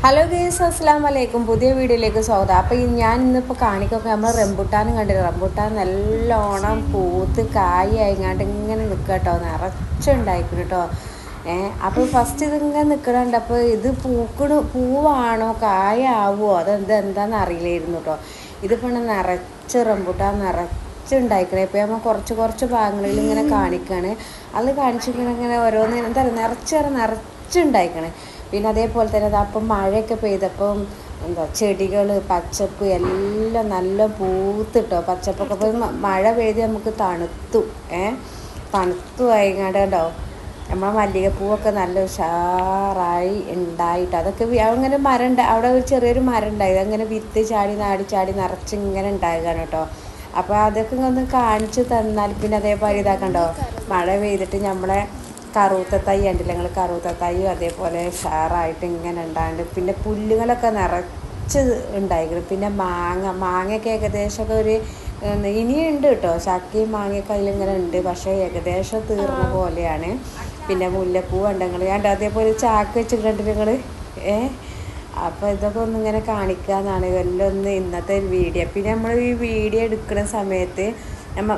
Hello guys, അസ്സലാമു അലൈക്കും. പുതിയ വീഡിയോയിലേക്ക് സ്വാഗതം. അപ്പോൾ ഞാൻ ഇന്നിപ്പോൾ കാണിക്കൊക്കെ നമ്മൾ റംബുട്ടാനും കണ്ടില്ല. റംബുട്ടാൻ നല്ലോണം പൂത്ത് കായ് ആയിങ്ങാണ്ട് ഇങ്ങനെ നിൽക്കുക കേട്ടോ, നിറച്ചുണ്ടായിരിക്കും കേട്ടോ. അപ്പോൾ ഫസ്റ്റ് ഇതിങ്ങനെ നിൽക്കണുണ്ട്. അപ്പോൾ ഇത് പൂവാണോ കായാവോ എന്താണെന്ന് അറിയില്ലായിരുന്നു കേട്ടോ. ഇതിപ്പോൾ നിറച്ച് റംബുട്ടാൻ നിറച്ചുണ്ടായിക്കണേ. ഇപ്പോൾ നമ്മൾ കുറച്ച് ഭാഗങ്ങളിൽ ഇങ്ങനെ കാണിക്കുകയാണ്. അത് കാണിച്ചിങ്ങനെ ഓരോന്ന് എന്താ പറയുക, നിറച്ചുണ്ടായിക്കണേ. പിന്നെ അതേപോലെ തന്നെ അപ്പം മഴയൊക്കെ പെയ്തപ്പം ചെടികൾ പച്ചപ്പ് എല്ലാം നല്ല പൂത്തിട്ടോ. പച്ചപ്പൊക്കെ പോയി മഴ പെയ്ത് നമുക്ക് തണുത്തു ആയിങ്ങാണ്ട് കേട്ടോ. നമ്മളെ മല്ലികപ്പൂവൊക്കെ നല്ല ഉഷാറായി ഉണ്ടായിട്ട് അതൊക്കെ അങ്ങനെ മരം അവിടെ ഒരു ചെറിയൊരു മരം ഉണ്ടായത് അങ്ങനെ വിത്ത് ചാടി നിറച്ചിങ്ങനെ ഉണ്ടാകുകയാണ് കേട്ടോ. അപ്പോൾ അതൊക്കെ ഒന്ന് കാണിച്ച് തന്നാൽ പിന്നെ അതേപോലെ ഇതാക്കണ്ടോ. മഴ പെയ്തിട്ട് നമ്മളെ കറുത്ത തൈ ഉണ്ടല്ലോ, ഞങ്ങൾ കറുത്ത തൈയും അതേപോലെ ഷാറായിട്ട് ഇങ്ങനെ ഉണ്ടാണ്ട്. പിന്നെ പുല്ലുകളൊക്കെ നിറച്ച് ഉണ്ടായിരിക്കണം. പിന്നെ മാങ്ങയൊക്കെ ഏകദേശമൊക്കെ ഇനിയുണ്ട് കേട്ടോ. ചക്കയും മാങ്ങയൊക്കെ അതിലിങ്ങനെ ഉണ്ട്, പക്ഷേ ഏകദേശം തീർന്ന പോലെയാണ്. പിന്നെ മുല്ലപ്പൂ ഉണ്ടെങ്കിൽ ഞാൻ അതേപോലെ ചാക്ക് വെച്ചിട്ടുണ്ട് നിങ്ങൾ. അപ്പോൾ ഇതൊക്കെ ഒന്നിങ്ങനെ കാണിക്കാമെന്നാണ് എല്ലാം ഒന്ന് ഇന്നത്തെ വീഡിയോ. പിന്നെ നമ്മൾ ഈ വീഡിയോ എടുക്കുന്ന സമയത്ത്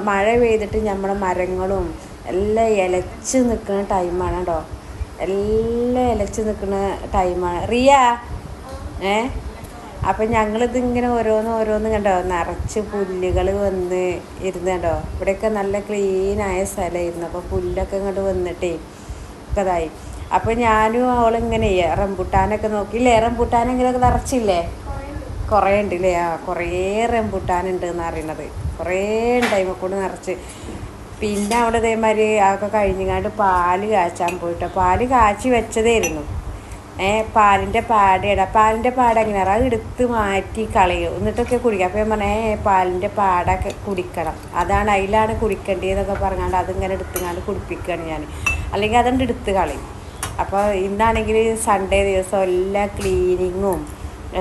മഴ പെയ്തിട്ട് നമ്മളെ മരങ്ങളും എല്ലാം ഇലച്ച് നിൽക്കുന്ന ടൈമാണ് കേട്ടോ. എല്ലാം ഇലച്ച് നിൽക്കുന്ന ടൈമാണ് റിയ. അപ്പം ഞങ്ങളിതിങ്ങനെ ഓരോന്ന് കണ്ടോ, നിറച്ച് പുല്ലുകൾ വന്ന് ഇരുന്ന് കണ്ടോ. ഇവിടെയൊക്കെ നല്ല ക്ലീനായ സ്ഥലമായിരുന്നു. അപ്പോൾ പുല്ലൊക്കെ ഇങ്ങോട്ട് വന്നിട്ടേ ഒക്കെ ഇതായി. അപ്പോൾ ഞാനും അവളിങ്ങനെ റംബുട്ടാനൊക്കെ നോക്കിയില്ലേ. റംബുട്ടാനെങ്കിലൊക്കെ നിറച്ചില്ലേ, കുറേ ഉണ്ടല്ലേ. കുറേ റംബുട്ടാനുണ്ട് എന്ന് അറിയണത്. കുറേ ടൈമൊക്കെ കൊണ്ട് നിറച്ച്. പിന്നെ അവിടെ ഇതേമാതിരി അതൊക്കെ കഴിഞ്ഞങ്ങാണ്ട് പാല് കാച്ചാൻ പോയിട്ടോ. പാല് കാച്ചി വെച്ചതായിരുന്നു. പാലിൻ്റെ പാട എങ്ങനെയാണ് അത് എടുത്ത് മാറ്റി കളയും എന്നിട്ടൊക്കെ കുടിക്കുക. അപ്പോൾ ഞാൻ പറഞ്ഞേ പാലിൻ്റെ പാടൊക്കെ കുടിക്കണം, അതിലാണ് കുടിക്കേണ്ടതെന്നൊക്കെ പറഞ്ഞാണ്ട് അതിങ്ങനെ എടുത്തുങ്ങാണ്ട് കുടിപ്പിക്കുകയാണ് ഞാൻ. അല്ലെങ്കിൽ അതുകൊണ്ട് എടുത്ത് കളയും. അപ്പോൾ ഇന്നാണെങ്കിൽ സൺഡേ ദിവസം എല്ലാ ക്ലീനിങ്ങും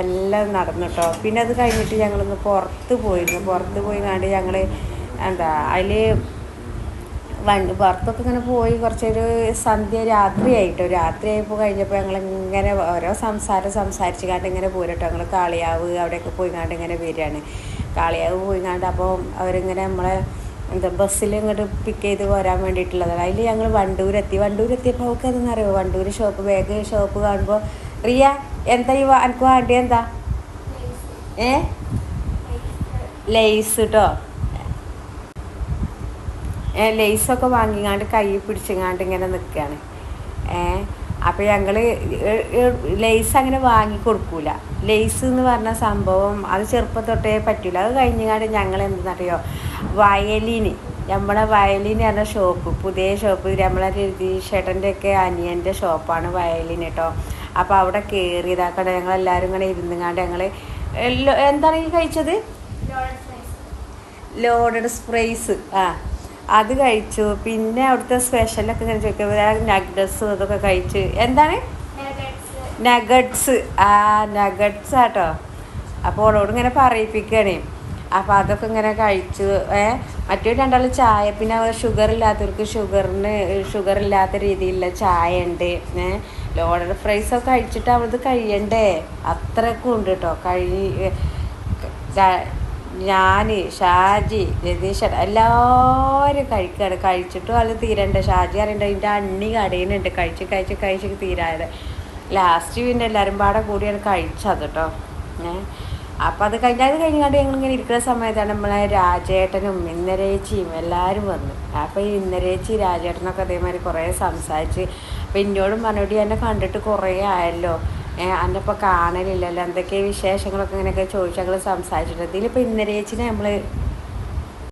എല്ലാം നടന്നു കേട്ടോ. പിന്നെ അത് കഴിഞ്ഞിട്ട് ഞങ്ങളൊന്ന് പുറത്ത് പോയിങ്ങാണ്ട് ഞങ്ങൾ അതിൽ പുറത്തൊക്കെ ഇങ്ങനെ പോയി കുറച്ചൊരു രാത്രിയായപ്പോൾ കഴിഞ്ഞപ്പോൾ ഞങ്ങളിങ്ങനെ ഓരോ സംസാരിച്ച് കാണ്ട് ഇങ്ങനെ പോരട്ടോ. ഞങ്ങൾ കാളിയാവ് അവിടെയൊക്കെ പോയിങ്ങാണ്ട് ഇങ്ങനെ വരികയാണ്. കാളിയാവ് പോയിങ്ങാണ്ട് അപ്പോൾ അവരിങ്ങനെ നമ്മളെ ബസ്സിൽ ഇങ്ങോട്ട് പിക്ക് ചെയ്ത് പോരാൻ വേണ്ടിയിട്ടുള്ളതാണ്. അതിൽ ഞങ്ങൾ വണ്ടൂരെത്തിയപ്പോൾ അവൾക്ക് അതെന്നറിയോ, വണ്ടൂർ ബാഗ് ഷോപ്പ് കാണുമ്പോൾ റിയ എന്താ എനിക്ക് വേണ്ടി എന്താ ലേസ് കേട്ടോ. ലേസൊക്കെ വാങ്ങിങ്ങാണ്ട് കൈ പിടിച്ചിങ്ങാണ്ട് ഇങ്ങനെ നിൽക്കുകയാണ്. അപ്പോൾ ഞങ്ങൾ ലേസ് അങ്ങനെ വാങ്ങി കൊടുക്കൂല. ലേസ് എന്ന് പറഞ്ഞ സംഭവം അത് ചെറുപ്പം തൊട്ടേ പറ്റില്ല. അത് കഴിഞ്ഞങ്ങാണ്ട് ഞങ്ങൾ എന്തെന്നറിയോ, നമ്മളെ വയലിൻ പറഞ്ഞ ഷോപ്പ്, പുതിയ ഷോപ്പ്, നമ്മളെ രതീഷേട്ടൻ്റെയൊക്കെ അനിയൻ്റെ ഷോപ്പാണ് വയലിൻ കേട്ടോ. അപ്പോൾ അവിടെ കയറിയതാക്കട്ടെ. ഞങ്ങളെല്ലാവരും ഇങ്ങനെ ഇരുന്നുങ്ങാണ്ട് ഞങ്ങൾ എന്താണ് ഈ കഴിച്ചത്, ലോഡഡ് ഫ്രൈസ് അത് കഴിച്ചു. പിന്നെ അവിടുത്തെ സ്പെഷ്യലൊക്കെ ഇങ്ങനെ ചോദിക്കുമ്പോൾ നഗ്ഗറ്റ്സും അതൊക്കെ കഴിച്ച്. എന്താണ് നഗറ്റ്സ് നഗറ്റ്സ് ആട്ടോ. അപ്പോൾ അവളോട് ഇങ്ങനെ പറയിപ്പിക്കുകയാണ്. അപ്പോൾ അതൊക്കെ ഇങ്ങനെ കഴിച്ചു. മറ്റൊരു രണ്ടാൾ ചായ, പിന്നെ ഷുഗർ ഇല്ലാത്തവർക്ക് ഷുഗർ ഇല്ലാത്ത രീതിയിലുള്ള ചായ ഉണ്ട്. ലോഡഡ് ഫ്രൈസൊക്കെ കഴിച്ചിട്ട് അവളത് കഴിയണ്ടേ, അത്രയൊക്കെ ഉണ്ട് കേട്ടോ. ഞാൻ, ഷാജി, രതീഷ് എല്ലാവരും കഴിക്കുകയാണ്. കഴിച്ചിട്ടും അത് തീരണ്ട. ഷാജി അറിയണ്ട അതിൻ്റെ അണ്ണി കടയുന്നുണ്ട്. കഴിച്ച് തീരാതെ ലാസ്റ്റ് പിന്നെ എല്ലാവരും പാടെ കൂടിയാണ് കഴിച്ചത് കേട്ടോ. അപ്പോൾ അത് കഴിഞ്ഞാണ്ട് ഞങ്ങളിങ്ങനെ ഇരിക്കുന്ന സമയത്താണ് നമ്മളെ രാജേട്ടനും ഇന്നരേച്ചിയും എല്ലാവരും വന്നു. അപ്പോൾ ഈ ഇന്നരേച്ചി രാജേട്ടനൊക്കെ അതേമാതിരി കുറേ സംസാരിച്ച്. അപ്പോൾ എന്നോടും പറഞ്ഞോടി എന്നെ കണ്ടിട്ട് കുറേ ആയല്ലോ, അന്നിപ്പോൾ കാണലില്ലല്ലോ, എന്തൊക്കെ വിശേഷങ്ങളൊക്കെ ഇങ്ങനെയൊക്കെ ചോദിച്ച് ഞങ്ങൾ സംസാരിച്ചിട്ടുണ്ട്. ഇതിലിപ്പോൾ ഇന്നരേച്ചിനെ നമ്മൾ